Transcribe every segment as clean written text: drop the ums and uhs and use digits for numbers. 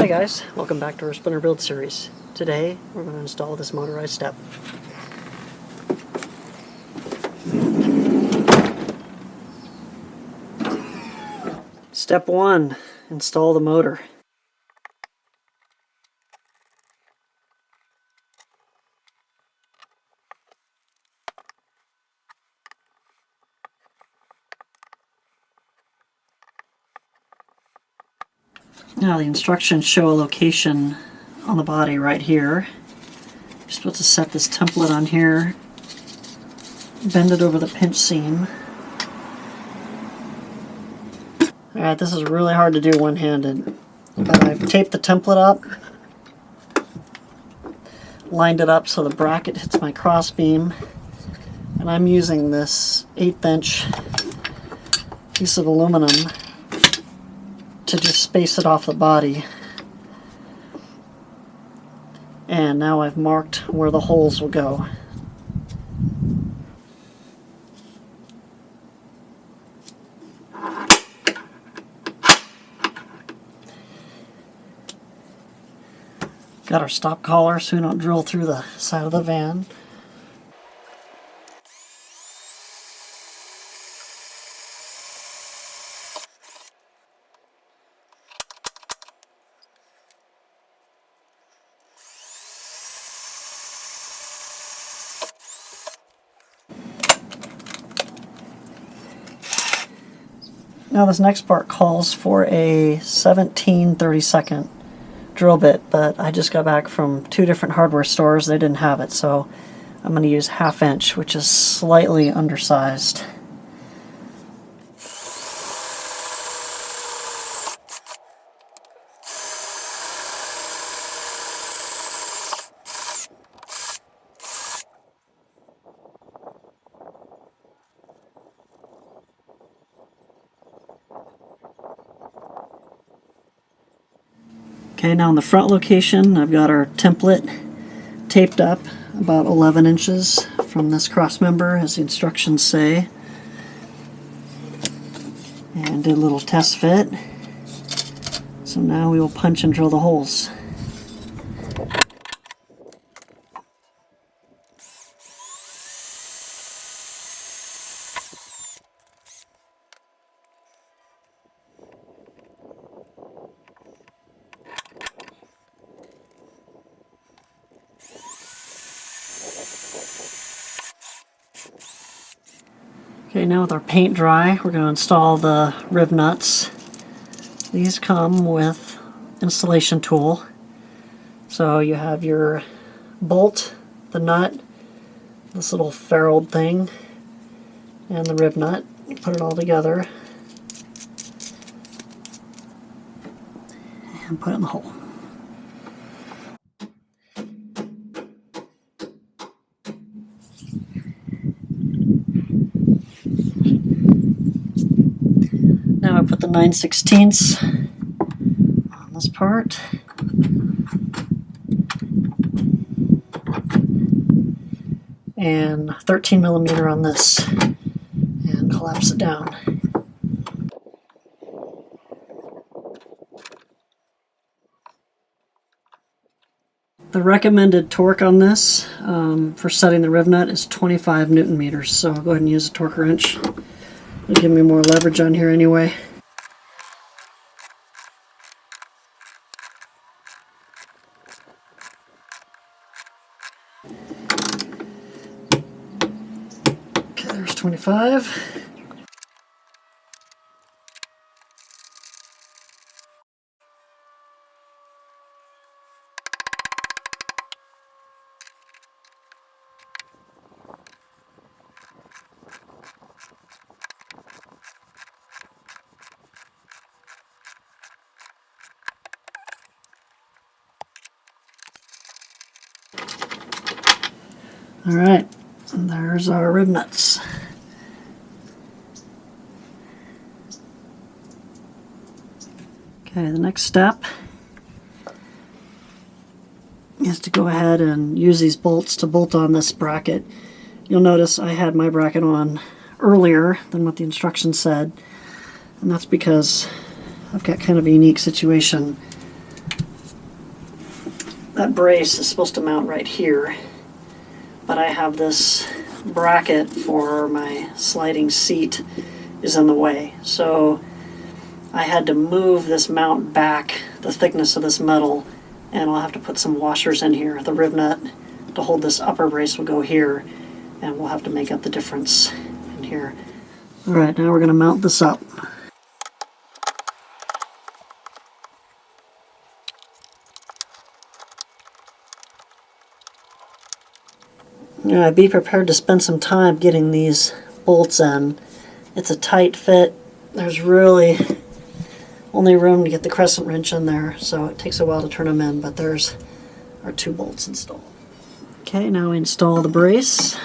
guys, welcome back to our splinter build series. Today we're going to install this motorized step. Step 1, install the motor. Now the instructions show a location on the body right here. You're supposed to set this template on here, bend it over the pinch seam. Alright, this is really hard to do one-handed, but I've taped the template up, lined it up so the bracket hits my cross beam, and I'm using this 1/8 inch piece of aluminum to just space it off the body. And now I've marked where the holes will go. Got our stop collar so we don't drill through the side of the van. Now this next part calls for a 17/32 drill bit, but I just got back from 2 different hardware stores. They didn't have it, so I'm going to use 1/2 inch, which is slightly undersized. Okay, now in the front location, I've got our template taped up about 11 inches from this cross member, as the instructions say. And did a little test fit. So now we will punch and drill the holes. Okay, now with our paint dry, we're going to install the riv nuts. These come with installation tool. So you have your bolt, the nut, this little ferruled thing, and the riv nut. You put it all together and put it in the hole. Now I put the 9/16 on this part. And 13mm on this. And collapse it down. The recommended torque on this for setting the riv nut is 25 Newton meters. So I'll go ahead and use a torque wrench. It'll give me more leverage on here anyway. Okay, there's 25. Alright, and there's our rib nuts. Okay, the next step is to go ahead and use these bolts to bolt on this bracket. You'll notice I had my bracket on earlier than what the instructions said, and that's because I've got kind of a unique situation. that brace is supposed to mount right here, but I have this bracket for my sliding seat is in the way. So I had to move this mount back, the thickness of this metal, and I'll have to put some washers in here. The riv nut to hold this upper brace will go here, and we'll have to make up the difference in here. Alright, now we're going to mount this up. Alright, be prepared to spend some time getting these bolts in. It's a tight fit. There's really only room to get the crescent wrench in there, so it takes a while to turn them in, but there's our 2 bolts installed. Okay, now we install the brace.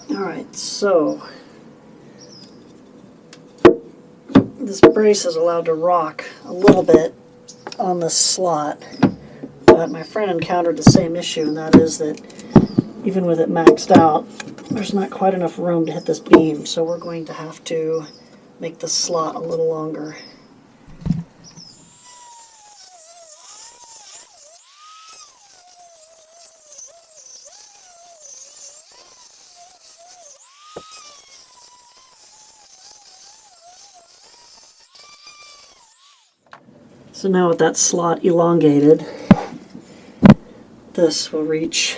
Alright, so this brace is allowed to rock a little bit on this slot, but my friend encountered the same issue, and that is that even with it maxed out, there's not quite enough room to hit this beam, so we're going to have to make the slot a little longer. So now with that slot elongated, this will reach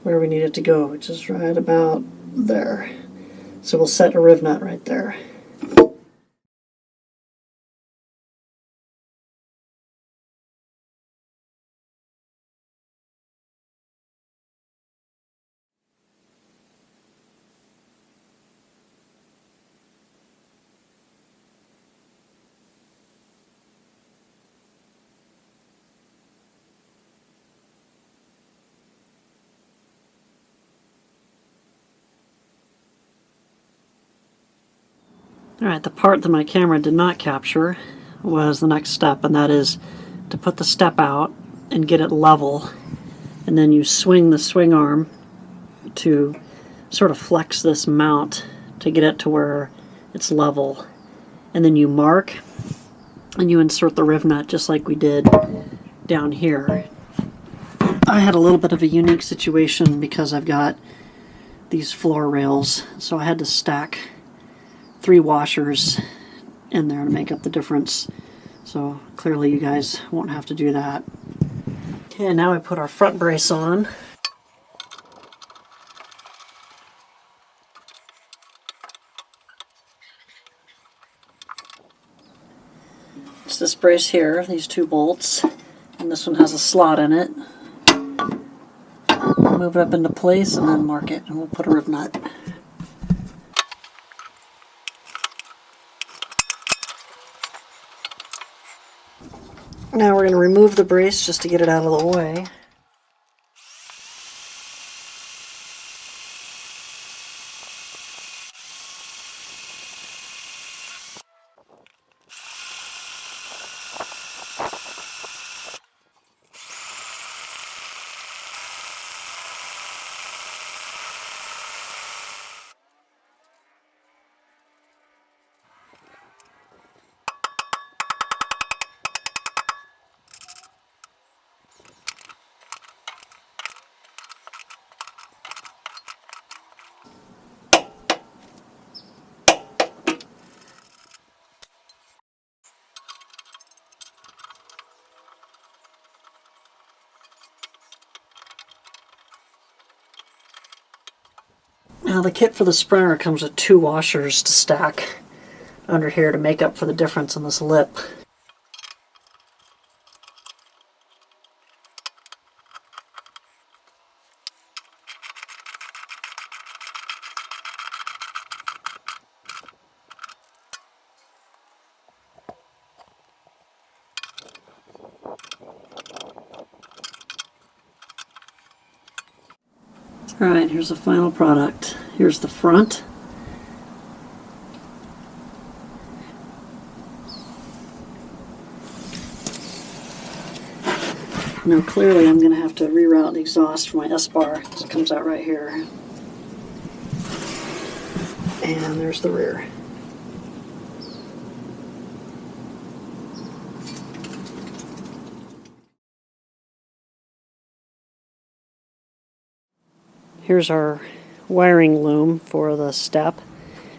where we need it to go, which is right about there. So we'll set a riv nut right there. Alright, the part that my camera did not capture was the next step, and that is to put the step out and get it level, and then you swing the swing arm to sort of flex this mount to get it to where it's level, and then you mark and you insert the riv nut just like we did down here. I had a little bit of a unique situation because I've got these floor rails, so I had to stack 3 washers in there to make up the difference. So clearly you guys won't have to do that. Okay, now we put our front brace on. It's this brace here, these 2 bolts, and this one has a slot in it. Move it up into place and then mark it, and we'll put a riv nut. Now we're going to remove the brace just to get it out of the way. Now the kit for the sprinter comes with 2 washers to stack under here to make up for the difference in this lip. Alright, here's the final product. Here's the front. Now clearly I'm going to have to reroute the exhaust for my S-bar because it comes out right here. And there's the rear. Here's our wiring loom for the step.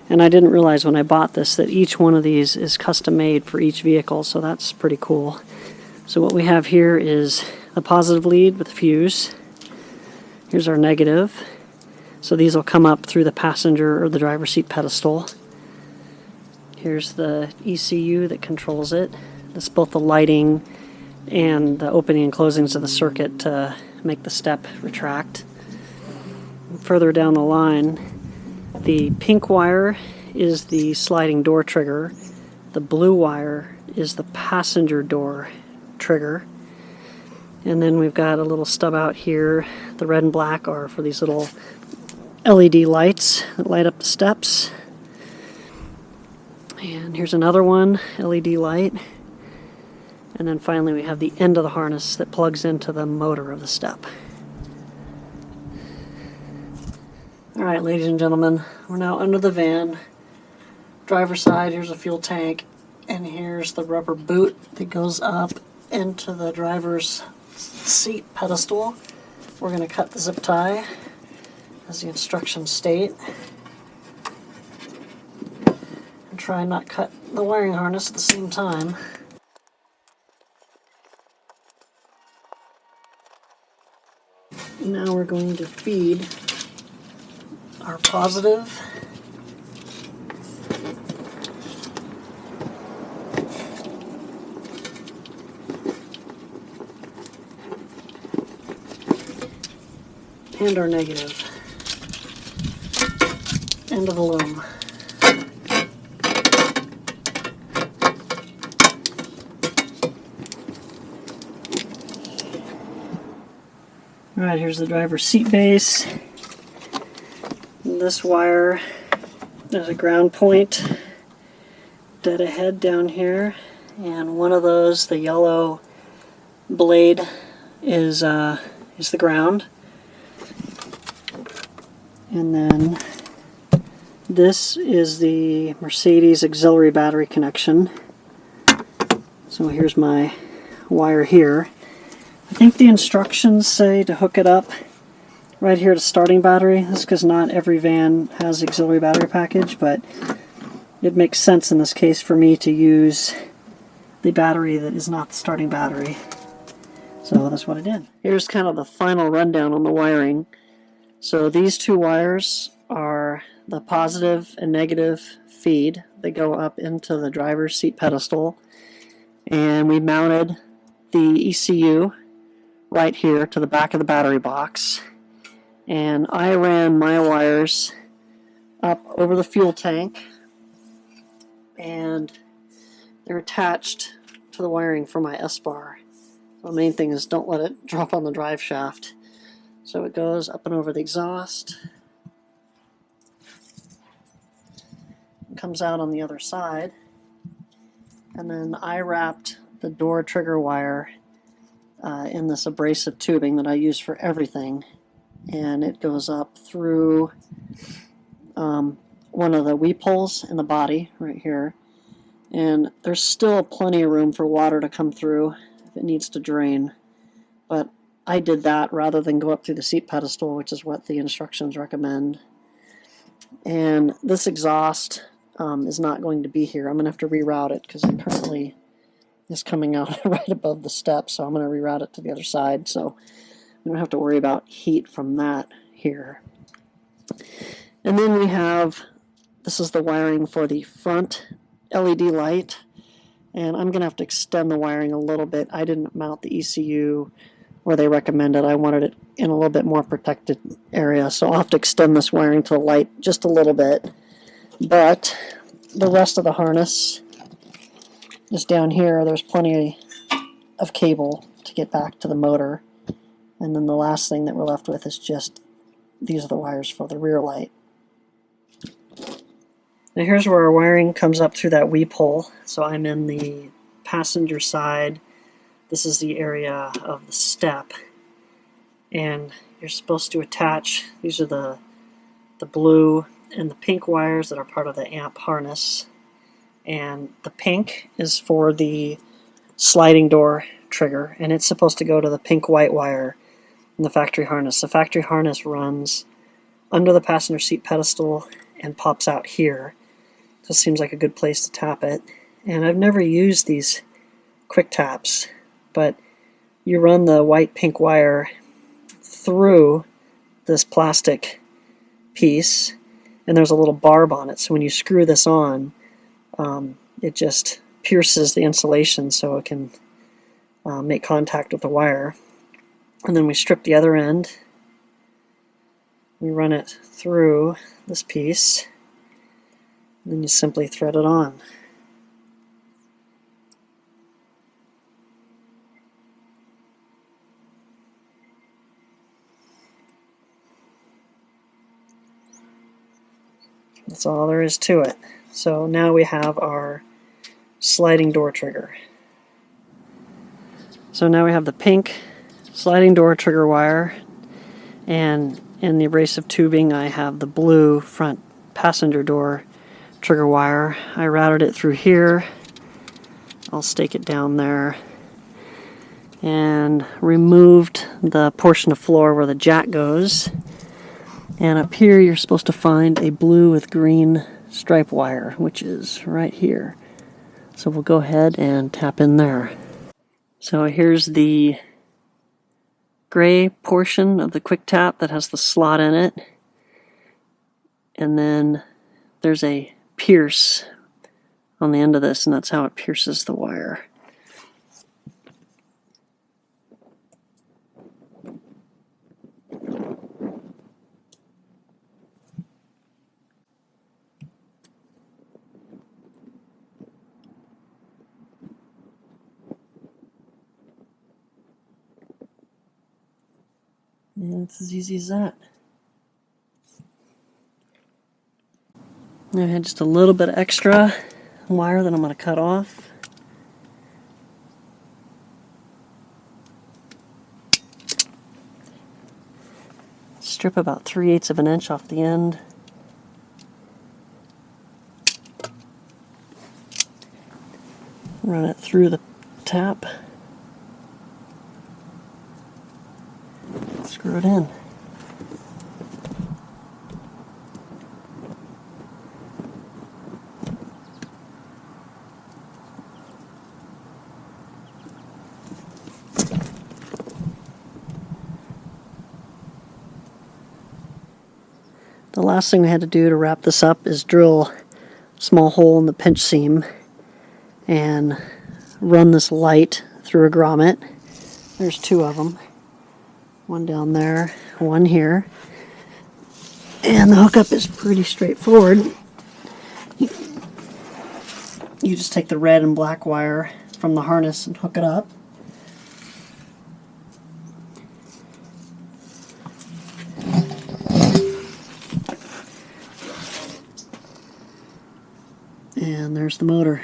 And I didn't realize when I bought this that each one of these is custom made for each vehicle, so that's pretty cool. So what we have here is the positive lead with the fuse. Here's our negative. So these will come up through the passenger or the driver's seat pedestal. Here's the ECU that controls it. That's both the lighting and the opening and closings of the circuit to make the step retract. Further down the line, the pink wire is the sliding door trigger. The blue wire is the passenger door trigger. And then we've got a little stub out here. The red and black are for these little LED lights that light up the steps. And here's another one, LED light. And then finally we have the end of the harness that plugs into the motor of the step. Alright, ladies and gentlemen, we're now under the van. Driver's side, here's a fuel tank, and here's the rubber boot that goes up into the driver's seat pedestal. We're going to cut the zip tie, as the instructions state. And try and not cut the wiring harness at the same time. Now we're going to feed our positive and our negative end of the loom. Alright, here's the driver's seat base. This wire, there's a ground point dead ahead down here, and one of those, the yellow blade, is the ground. And then this is the Mercedes auxiliary battery connection. So here's my wire here. I think the instructions say to hook it up right here to starting battery. This is because not every van has auxiliary battery package, but it makes sense in this case for me to use the battery that is not the starting battery. So that's what I did. Here's kind of the final rundown on the wiring. So these two wires are the positive and negative feed. They go up into the driver's seat pedestal. And we mounted the ECU right here to the back of the battery box. And I ran my wires up over the fuel tank, and they're attached to the wiring for my S-bar. The main thing is don't let it drop on the drive shaft. So it goes up and over the exhaust, comes out on the other side, and then I wrapped the door trigger wire in this abrasive tubing that I use for everything. And it goes up through one of the weep holes in the body right here, and there's still plenty of room for water to come through if it needs to drain, but I did that rather than go up through the seat pedestal, which is what the instructions recommend. And this exhaust is not going to be here. I'm going to have to reroute it because it currently is coming out right above the step, so I'm going to reroute it to the other side, so we don't have to worry about heat from that here. And then we have, this is the wiring for the front LED light, and I'm going to have to extend the wiring a little bit. I didn't mount the ECU where they recommended. I wanted it in a little bit more protected area, so I'll have to extend this wiring to the light just a little bit. But the rest of the harness is down here. There's plenty of cable to get back to the motor. And then the last thing that we're left with is just, these are the wires for the rear light. Now here's where our wiring comes up through that weep hole. So I'm in the passenger side. This is the area of the step. And you're supposed to attach, these are the blue and the pink wires that are part of the amp harness. And the pink is for the sliding door trigger, and it's supposed to go to the pink-white wire in the factory harness. The factory harness runs under the passenger seat pedestal and pops out here. So it seems like a good place to tap it. And I've never used these quick taps, but you run the white-pink wire through this plastic piece, and there's a little barb on it. So when you screw this on, it just pierces the insulation so it can make contact with the wire. And then we strip the other end. We run it through this piece. And then you simply thread it on. That's all there is to it. So now we have our sliding door trigger. So now we have the pink sliding door trigger wire, and in the abrasive tubing I have the blue front passenger door trigger wire. I routed it through here. I'll stake it down there, and removed the portion of floor where the jack goes. And up here you're supposed to find a blue with green stripe wire, which is right here. So we'll go ahead and tap in there. So here's the gray portion of the quick tap that has the slot in it. And then there's a pierce on the end of this, and that's how it pierces the wire. And it's as easy as that. I had just a little bit of extra wire that I'm going to cut off. Strip about 3/8 of an inch off the end. Run it through the tap. Screw it in. The last thing we had to do to wrap this up is drill a small hole in the pinch seam and run this light through a grommet. There's two of them. One down there, one here. And the hookup is pretty straightforward. You just take the red and black wire from the harness and hook it up. And there's the motor.